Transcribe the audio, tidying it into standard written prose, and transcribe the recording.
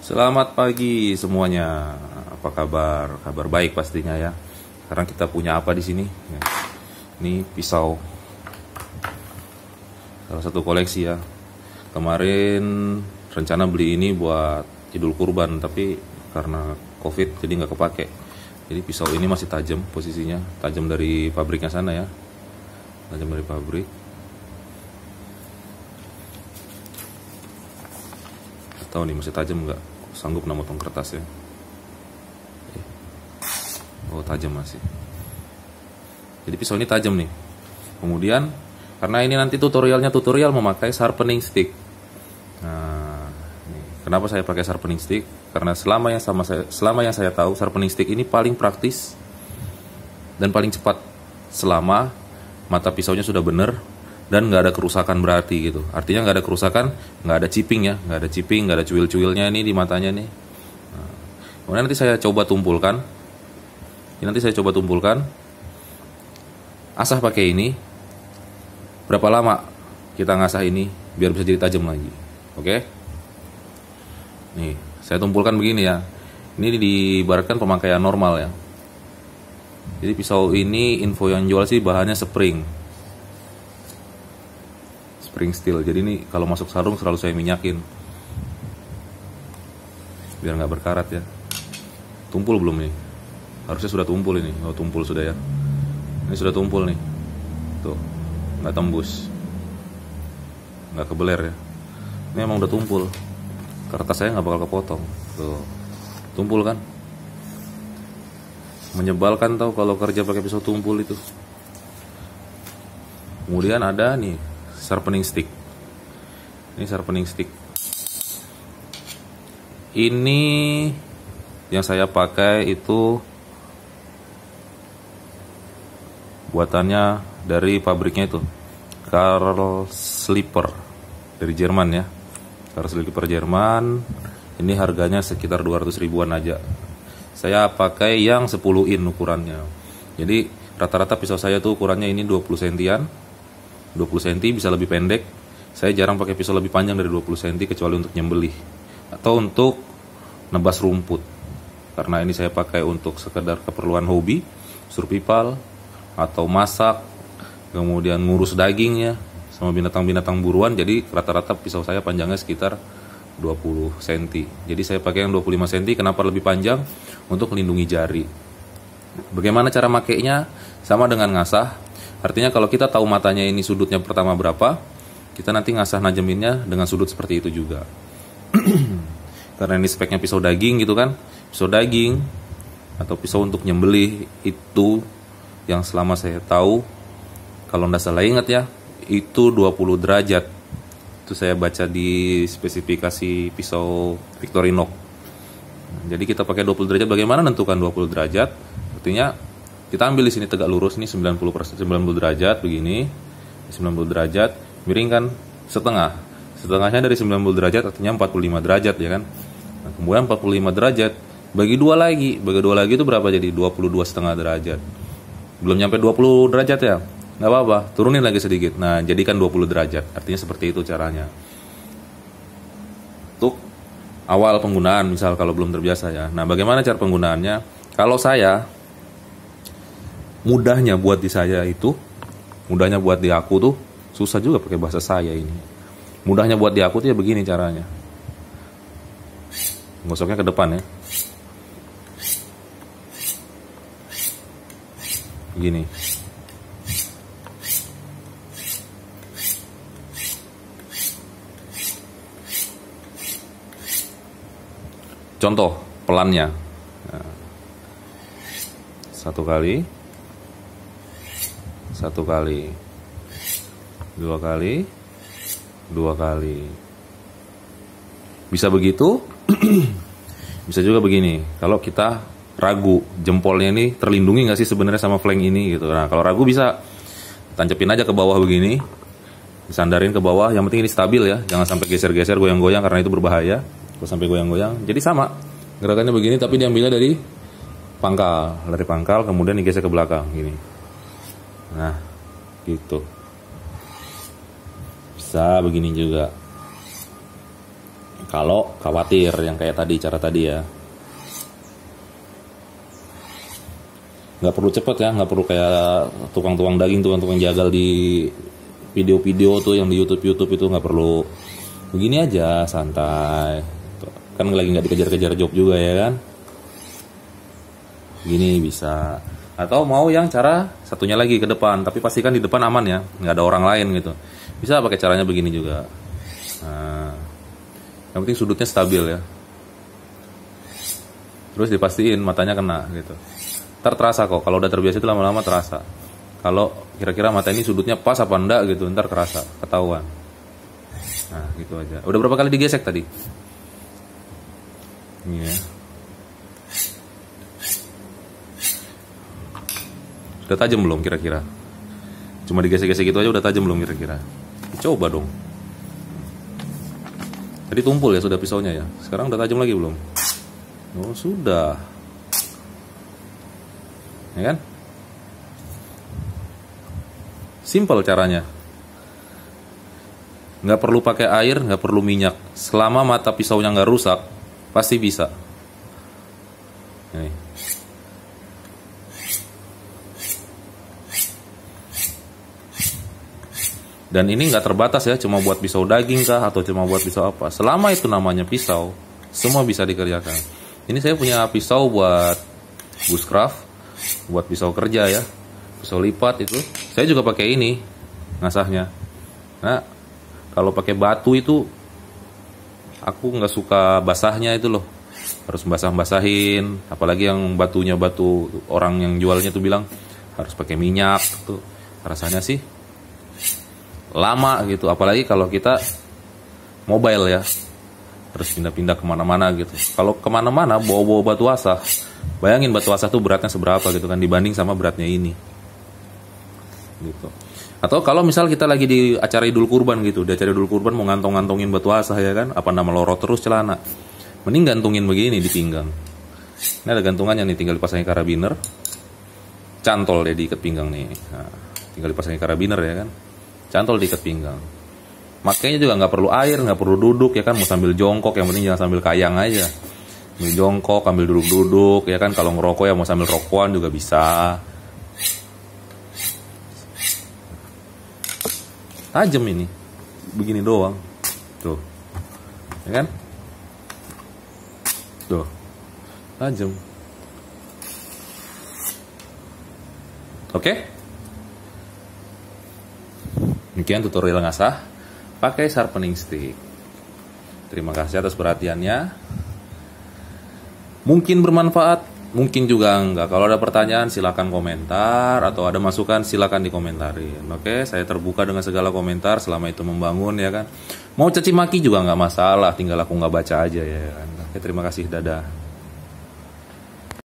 Selamat pagi semuanya. Apa kabar? Kabar baik pastinya ya. Sekarang kita punya apa di sini? Ini pisau. Salah satu koleksi ya. Kemarin rencana beli ini buat Idul Kurban, tapi karena Covid jadi nggak kepake. Jadi pisau ini masih tajam posisinya, tajam dari pabriknya sana ya. Tajam dari pabrik. Tahu nih masih tajam nggak? Sanggup nggak motong kertas ya? Oh tajam masih. Jadi pisau ini tajam nih. Kemudian karena ini nanti tutorial memakai sharpening stick. Nah, kenapa saya pakai sharpening stick? Karena selama yang saya tahu sharpening stick ini paling praktis dan paling cepat selama mata pisaunya sudah benar dan nggak ada kerusakan berarti gitu. Artinya nggak ada kerusakan, nggak ada chipping ya, nggak ada cuil-cuilnya ini di matanya nih. Nah, kemudian nanti saya coba tumpulkan. Asah pakai ini. Berapa lama kita ngasah ini biar bisa jadi tajam lagi? Oke? Nih, saya tumpulkan begini ya. Ini diibaratkan pemakaian normal ya. Jadi pisau ini info yang jual sih bahannya spring steel. Jadi ini kalau masuk sarung selalu saya minyakin biar nggak berkarat ya. Tumpul belum nih? Harusnya sudah tumpul ini. Oh tumpul sudah ya. Ini sudah tumpul nih. Tuh, nggak tembus, nggak kebeler ya. Ini emang udah tumpul. Kertas saya nggak bakal kepotong. Tuh, tumpul kan? Menyebalkan tau kalau kerja pakai pisau tumpul itu. Kemudian ada nih sharpening stick. Ini sharpening stick. Ini yang saya pakai itu buatannya dari pabriknya itu Karl Slipper dari Jerman ya. Karl Slipper Jerman. Ini harganya sekitar 200 ribuan aja. Saya pakai yang 10 in ukurannya. Jadi rata-rata pisau saya tuh ukurannya ini 20 sentian. 20 cm bisa lebih pendek. Saya jarang pakai pisau lebih panjang dari 20 cm kecuali untuk nyembelih atau untuk nebas rumput. Karena ini saya pakai untuk sekedar keperluan hobi, survival atau masak, kemudian ngurus dagingnya sama binatang-binatang buruan. Jadi rata-rata pisau saya panjangnya sekitar 20 cm. Jadi saya pakai yang 25 cm. Kenapa lebih panjang? Untuk melindungi jari. Bagaimana cara makainya? Sama dengan ngasah. Artinya kalau kita tahu matanya ini sudutnya pertama berapa, kita nanti ngasah najeminnya dengan sudut seperti itu juga. Karena ini speknya pisau daging gitu kan. Pisau daging atau pisau untuk nyembelih itu yang selama saya tahu, kalau nggak salah ingat ya, itu 20 derajat. Itu saya baca di spesifikasi pisau Victorinox. Jadi kita pakai 20 derajat. Bagaimana menentukan 20 derajat? Artinya kita ambil di sini tegak lurus nih 90 derajat begini. 90 derajat, miringkan setengah. Setengahnya dari 90 derajat artinya 45 derajat ya kan. Nah, kemudian 45 derajat bagi dua lagi. Bagi dua lagi itu berapa jadi? 22,5 derajat. Belum nyampe 20 derajat ya? Nggak apa-apa, turunin lagi sedikit. Nah, jadikan 20 derajat. Artinya seperti itu caranya. Untuk awal penggunaan misal kalau belum terbiasa ya. Nah, bagaimana cara penggunaannya? Kalau saya mudahnya buat di aku tuh susah juga pakai bahasa saya ini. Mudahnya buat di aku tuh ya begini caranya. Gosoknya ke depan ya. Begini. Contoh pelannya. Nah, satu kali, dua kali. Bisa begitu, bisa juga begini. Kalau kita ragu jempolnya ini terlindungi nggak sih sebenarnya sama flank ini gitu. Nah kalau ragu bisa tancepin aja ke bawah begini, disandarin ke bawah. Yang penting ini stabil ya, jangan sampai geser-geser, goyang-goyang karena itu berbahaya. Kalau sampai goyang-goyang, jadi sama gerakannya begini, tapi diambilnya dari pangkal, kemudian digeser ke belakang gini. Nah, gitu. Bisa begini juga. Kalau khawatir yang kayak tadi, cara tadi ya. Nggak perlu cepet ya, nggak perlu kayak tukang-tukang daging, tukang-tukang jagal di video-video tuh yang di YouTube itu, nggak perlu. Begini aja, santai. Kan lagi nggak dikejar-kejar job juga ya kan. Gini bisa. Atau mau yang cara satunya lagi ke depan, tapi pastikan di depan aman ya, nggak ada orang lain gitu. Bisa pakai caranya begini juga. Nah, yang penting sudutnya stabil ya. Terus dipastiin matanya kena gitu. Ntar terasa kok, kalau udah terbiasa itu lama-lama terasa. Kalau kira-kira mata ini sudutnya pas apa enggak gitu, ntar kerasa, ketahuan. Nah gitu aja. Udah berapa kali digesek tadi? Ini ya. Udah tajam belum kira-kira? Cuma digesek-gesek gitu aja udah tajam belum kira-kira? Coba dong. Tadi tumpul ya sudah pisaunya ya. Sekarang udah tajam lagi belum? Oh sudah. Ya kan? Simple caranya. Nggak perlu pakai air, nggak perlu minyak. Selama mata pisaunya nggak rusak, pasti bisa. Nih. Dan ini nggak terbatas ya, cuma buat pisau daging kah, atau cuma buat pisau apa. Selama itu namanya pisau, semua bisa dikerjakan. Ini saya punya pisau buat bushcraft, buat pisau kerja ya, pisau lipat itu. Saya juga pakai ini ngasahnya. Nah, kalau pakai batu itu aku nggak suka basahnya itu loh, harus basah-basahin. Apalagi yang batunya batu orang yang jualnya tuh bilang harus pakai minyak tuh, rasanya sih lama gitu. Apalagi kalau kita mobile ya, harus pindah-pindah kemana-mana gitu. Kalau kemana-mana bawa-bawa batu asah, bayangin batu asah tuh beratnya seberapa gitu kan, dibanding sama beratnya ini gitu. Atau kalau misal kita lagi di acara Idul Kurban gitu, di acara Idul Kurban mau ngantong-ngantongin batu asah ya kan, apa nama lorot terus celana, mending gantungin begini di pinggang. Ini ada gantungannya nih, tinggal dipasangin karabiner, cantol deh diikat pinggang nih. Nah, tinggal dipasangin karabiner ya kan, cantol diikat pinggang. Makanya juga nggak perlu air, nggak perlu duduk ya kan, mau sambil jongkok, yang penting jangan sambil kayang aja. Sambil jongkok, sambil duduk-duduk ya kan, kalau ngerokok ya mau sambil rokokan juga bisa. Tajam ini, begini doang, tuh, ya kan, tuh, tajam. Oke, demikian tutorial ngasah pakai sharpening stick. Terima kasih atas perhatiannya. Mungkin bermanfaat, mungkin juga enggak. Kalau ada pertanyaan silakan komentar, atau ada masukan silakan dikomentarin. Oke, saya terbuka dengan segala komentar selama itu membangun ya kan. Mau caci maki juga nggak masalah, tinggal aku nggak baca aja ya kan. Oke, terima kasih, dadah.